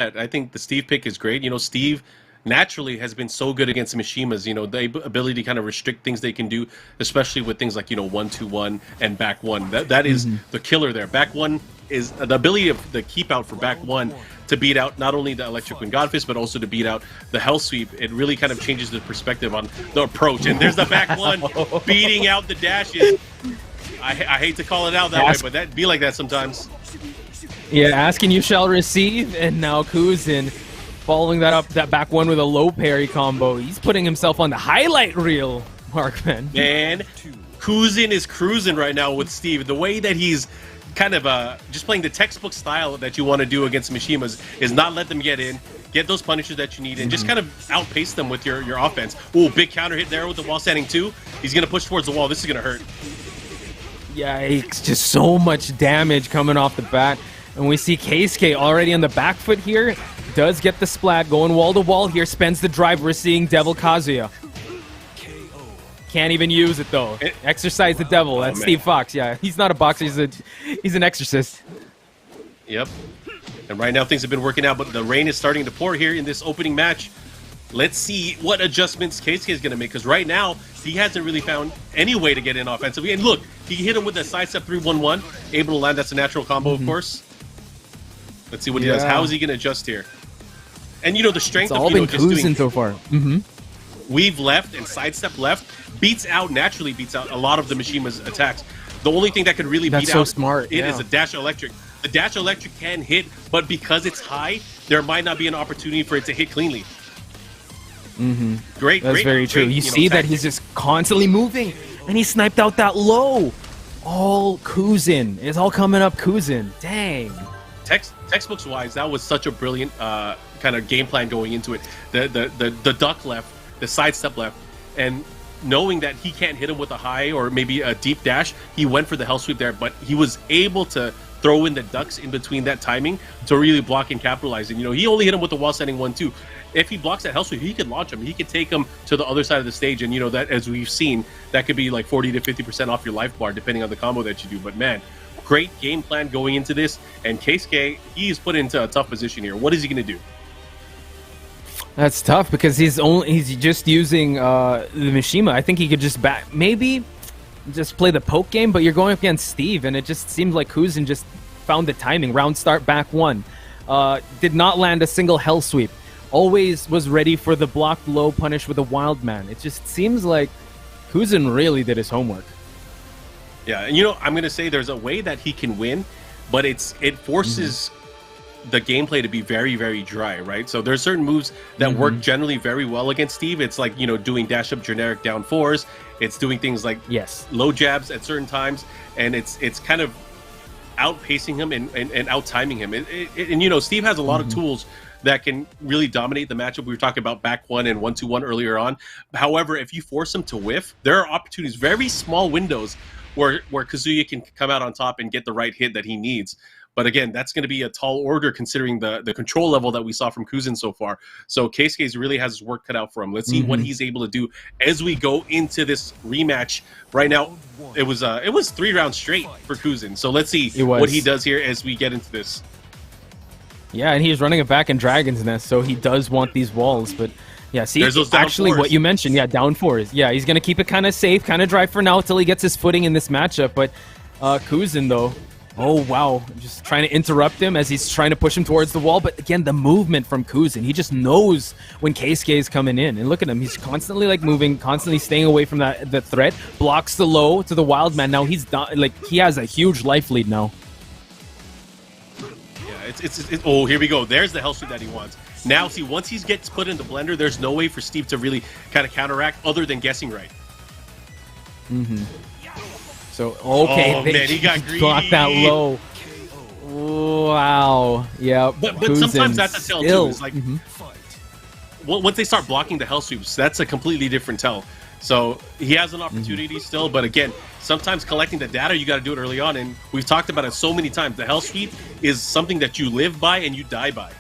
I think the Steve pick is great. Steve naturally has been so good against Mishimas. The ability to kind of restrict things they can do, especially with things like 1-2-1 and back one. That is the killer there. Back one is the ability of the keep out for back one to beat out not only the Electric Wind Godfist, but also to beat out the Hell Sweep. It really kind of changes the perspective on the approach. And there's the back one beating out the dashes. I hate to call it out that way, but that be like that sometimes. Yeah, asking you shall receive, and now Kujin following that up, that back one with a low parry combo. He's putting himself on the highlight reel, Markman. And Kujin is cruising right now with Steve. The way that he's kind of just playing the textbook style that you want to do against Mishimas is not let them get in, get those punishes that you need, and just kind of outpace them with your offense. Ooh, big counter hit there with the wall standing 2. He's going to push towards the wall. This is going to hurt. Yeah, it's just so much damage coming off the bat. And we see Keisuke already on the back foot here. Does get the splat, going wall to wall here. Spends the drive. We're seeing Devil Kazuya. Can't even use it though. Exercise the devil. That's Steve Fox. Yeah, he's not a boxer. He's an exorcist. Yep. And right now things have been working out, but the rain is starting to pour here in this opening match. Let's see what adjustments Keisuke is going to make, because right now he hasn't really found any way to get in offensively. And look, he hit him with a sidestep 3-1-1, able to land. That's a natural combo, of course. Let's see what he does. How is he going to adjust here? And the strength it's all been just doing so far. Weave left and sidestep left naturally beats out a lot of the Mishima's attacks. The only thing that could really beat out smart. It is a dash electric. The dash electric can hit, but because it's high, there might not be an opportunity for it to hit cleanly. Great, that's very true. You see that he's just constantly moving, and he sniped out that low. All Kujin. It's all coming up Kujin. Dang. Textbooks wise, that was such a brilliant kind of game plan going into it. The duck left, the sidestep left, and knowing that he can't hit him with a high or maybe a deep dash, he went for the hell sweep there, but he was able to throw in the ducks in between that timing to really block and capitalize. And he only hit him with the wall standing 1-2. If he blocks that hell sweep, he could launch him. He could take him to the other side of the stage, and that, as we've seen, that could be like 40 to 50% off your life bar depending on the combo that you do. But man, great game plan going into this, and Keisuke, he's put into a tough position here. What is he going to do? That's tough because he's just using the Mishima. I think he could just maybe just play the poke game, but you're going up against Steve, and it just seems like Kujin just found the timing. Round start back one. Did not land a single hell sweep. Always was ready for the blocked low punish with a wild man. It just seems like Kujin really did his homework. Yeah, and I'm going to say there's a way that he can win, but it forces the gameplay to be very, very dry, right? So there's certain moves that work generally very well against Steve. It's like, doing dash up generic down 4s. It's doing things like low jabs at certain times, and it's kind of outpacing him and out-timing him. And Steve has a lot of tools that can really dominate the matchup. We were talking about back one and 1-2-1 earlier on. However, if you force him to whiff, there are opportunities, very small windows, where Kazuya can come out on top and get the right hit that he needs. But again, that's going to be a tall order considering the control level that we saw from Kujin so far. So Keisuke really has his work cut out for him. Let's see what he's able to do as we go into this rematch. Right now, it was 3 rounds straight for Kujin. So let's see what he does here as we get into this. Yeah, and he's running it back in Dragon's Nest, so he does want these walls. But yeah, see, actually what you mentioned, down 4s. Yeah, he's going to keep it kind of safe, kind of dry for now until he gets his footing in this matchup. But Kujin, though, oh, wow, just trying to interrupt him as he's trying to push him towards the wall. But again, the movement from Kujin, he just knows when Keisuke is coming in. And look at him, he's constantly moving, constantly staying away from the threat, blocks the low to the wild man. Now he's done, he has a huge life lead now. Oh, here we go. There's the hell sweep that he wants. Now, see, once he gets put in the blender, there's no way for Steve to really kind of counteract other than guessing right. So, okay, man, he got greedy. Blocked that low. Wow. Yeah. But sometimes that's a tell, too. It's like, once they start blocking the hell sweeps, that's a completely different tell. So he has an opportunity still, but again, sometimes collecting the data, you got to do it early on, and we've talked about it so many times. The hell sweep is something that you live by and you die by.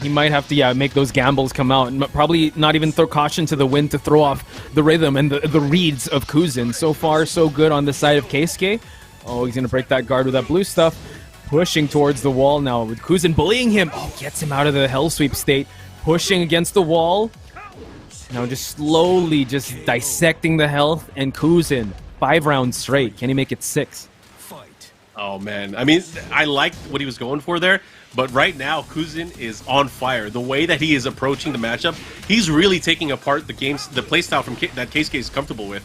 He might have to make those gambles come out, and probably not even throw caution to the wind to throw off the rhythm and the reads of Kujin. So far, so good on the side of Keisuke. Oh, he's going to break that guard with that blue stuff. pushing towards the wall now with Kuzin bullying him. Oh, gets him out of the hell sweep state. Pushing against the wall. Now just slowly just dissecting the health, and Kuzin 5 rounds straight. Can he make it 6? Oh man, I mean, I liked what he was going for there, but right now Kuzin is on fire. The way that he is approaching the matchup, he's really taking apart the playstyle from that Keisuke is comfortable with.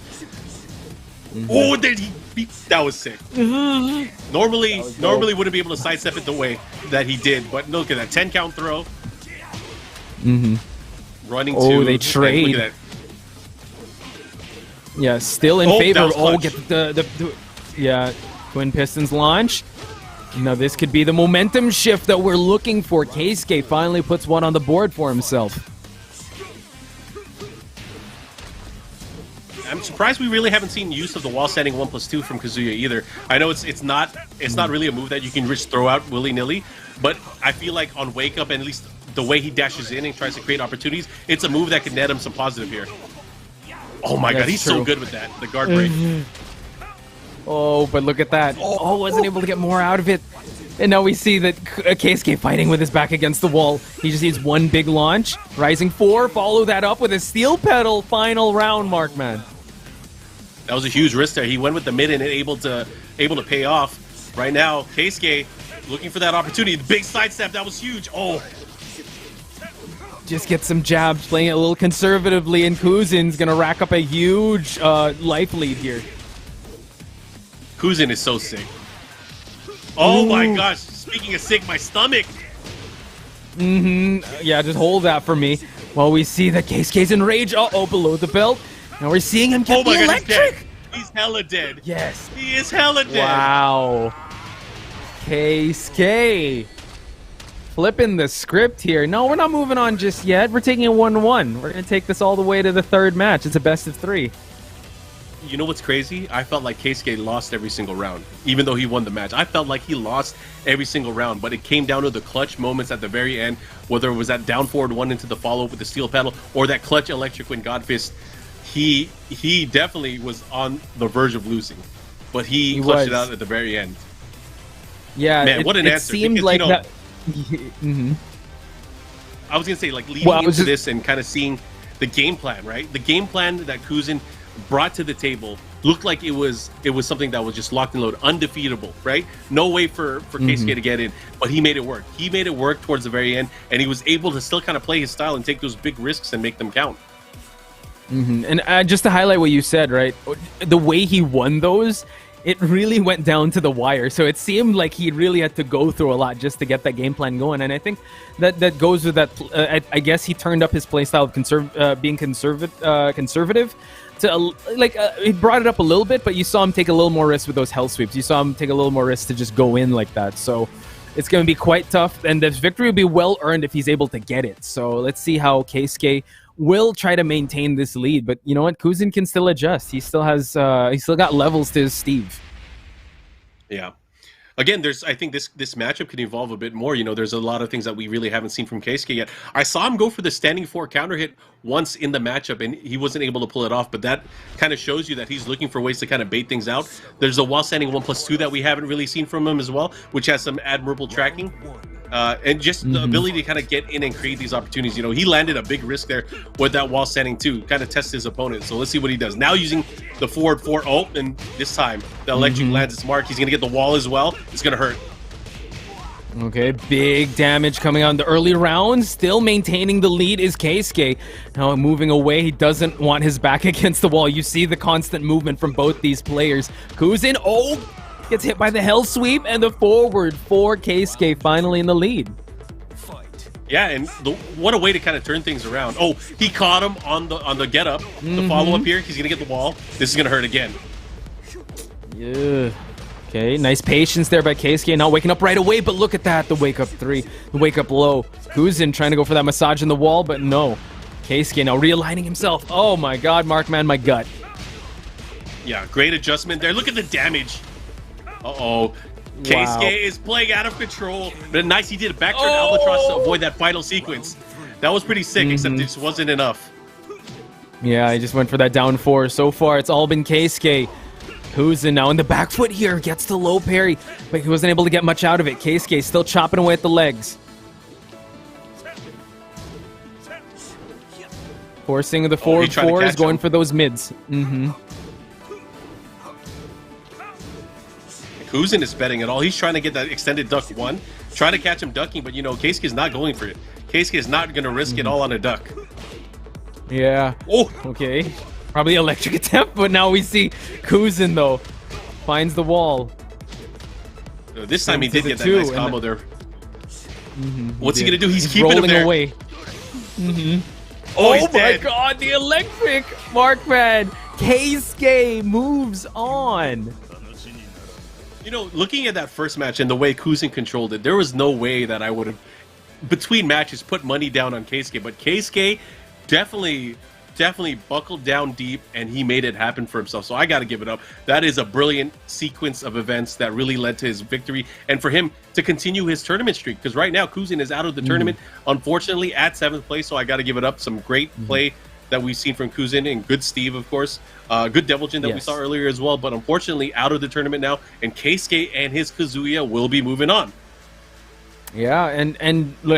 Oh, that was sick. Normally wouldn't be able to sidestep it the way that he did, but look at that 10 count throw. Running to. They trade. Look at that. Yeah, still in favor. Get the Twin Pistons launch. Now this could be the momentum shift that we're looking for. Keisuke finally puts one on the board for himself. I'm surprised we really haven't seen use of the wall standing 1+2 from Kazuya either. I know it's not really a move that you can just throw out willy-nilly, but I feel like on Wake Up, and at least the way he dashes in and tries to create opportunities, it's a move that could net him some positive here. Oh my god, he's so good with that. The guard break. Oh, but look at that. Oh, wasn't able to get more out of it. And now we see that Keisuke fighting with his back against the wall. He just needs one big launch. Rising 4, follow that up with a steel pedal. Final round, Markman. That was a huge risk there. He went with the mid and able to pay off. Right now, Keisuke looking for that opportunity. The big sidestep, that was huge. Oh. Just get some jabs, playing it a little conservatively, and Kuzin's going to rack up a huge life lead here. Kuzin is so sick. Oh my gosh, speaking of sick, my stomach. Yeah, just hold that for me while we see that Keisuke's enraged. Uh-oh, below the belt. Now we're seeing him get the electric. God, he's dead. He's hella dead. Yes. He is hella dead. Wow. Keisuke. Flipping the script here. No, we're not moving on just yet. We're taking it 1-1. We're going to take this all the way to the 3rd match. It's a best of 3. You know what's crazy? I felt like Keisuke lost every single round, even though he won the match. I felt like he lost every single round, but it came down to the clutch moments at the very end, whether it was that down forward 1 into the follow-up with the steel pedal or that clutch electric when Godfist. He definitely was on the verge of losing, but he clutched it out at the very end. Yeah, man, what an answer! It seemed because, like that. I was gonna say, like, leading into this and kind of seeing the game plan, right? The game plan that Kuzin brought to the table looked like it was something that was just locked and loaded, undefeatable, right? No way for Keisuke to get in, but he made it work. He made it work towards the very end, and he was able to still kind of play his style and take those big risks and make them count. And just to highlight what you said, right? The way he won those, it really went down to the wire. So it seemed like he really had to go through a lot just to get that game plan going. And I think that goes with that. I guess he turned up his playstyle of being conservative. He brought it up a little bit, but you saw him take a little more risk with those hell sweeps. You saw him take a little more risk to just go in like that. So it's going to be quite tough, and this victory will be well earned if he's able to get it. So let's see how Keisuke will try to maintain this lead. But you know what? Kuzin can still adjust. He still has he's still got levels to his Steve. Yeah. Again, I think this matchup can evolve a bit more. You know, there's a lot of things that we really haven't seen from Keisuke yet. I saw him go for the standing 4 counter hit once in the matchup, and he wasn't able to pull it off. But that kind of shows you that he's looking for ways to kind of bait things out. There's a wall standing 1+2 that we haven't really seen from him as well, which has some admirable tracking. And just the ability to kind of get in and create these opportunities. You know, he landed a big risk there with that wall standing too, kind of test his opponent. So let's see what he does. Now using the forward 4, and this time the electric lands its mark. He's going to get the wall as well. It's going to hurt. Okay, big damage coming on the early rounds. Still maintaining the lead is Keisuke. Now moving away, he doesn't want his back against the wall. You see the constant movement from both these players. Kuzin, gets hit by the hell sweep, and the forward for Keisuke finally in the lead. Yeah, and what a way to kind of turn things around. Oh, he caught him on the get up. The follow up here, he's gonna get the wall. This is gonna hurt again. Yeah. Okay, nice patience there by Keisuke, not waking up right away, but look at that, the wake up 3, the wake up low. Kuzin trying to go for that massage in the wall, but no. Keisuke now realigning himself. Oh my god, Markman, my gut. Yeah, great adjustment there. Look at the damage. Uh-oh. Keisuke is playing out of control. But nice, he did a backturn albatross to avoid that final sequence. That was pretty sick, except it just wasn't enough. Yeah, I just went for that down 4. So far, it's all been Keisuke. Kuzin now in the back foot here, gets the low parry, but he wasn't able to get much out of it. Keisuke still chopping away at the legs. Forcing the forward fours, going for those mids. Kuzin is betting it all. He's trying to get that extended duck one. Try to catch him ducking, but you know, Keisuke is not going for it. Keisuke is not going to risk it all on a duck. Yeah. Oh! Okay. Probably electric attempt, but now we see Kuzin, though. Finds the wall. This time he did get that nice combo there. What's he going to do? He's keeping him there. Away. Oh my god, the electric Markman. Keisuke moves on. You know, looking at that first match and the way Kuzin controlled it, there was no way that I would have, between matches, put money down on Keisuke. But Keisuke definitely buckled down deep, and he made it happen for himself. So I got to give it up. That is a brilliant sequence of events that really led to his victory, and for him to continue his tournament streak. Because right now, Kuzin is out of the tournament, unfortunately, at 7th place. So I got to give it up. Some great play that we've seen from Kuzin, and good Steve, of course. Good Devil Jin that we saw earlier as well, but unfortunately out of the tournament now, and Keisuke and his Kazuya will be moving on. Yeah, and look,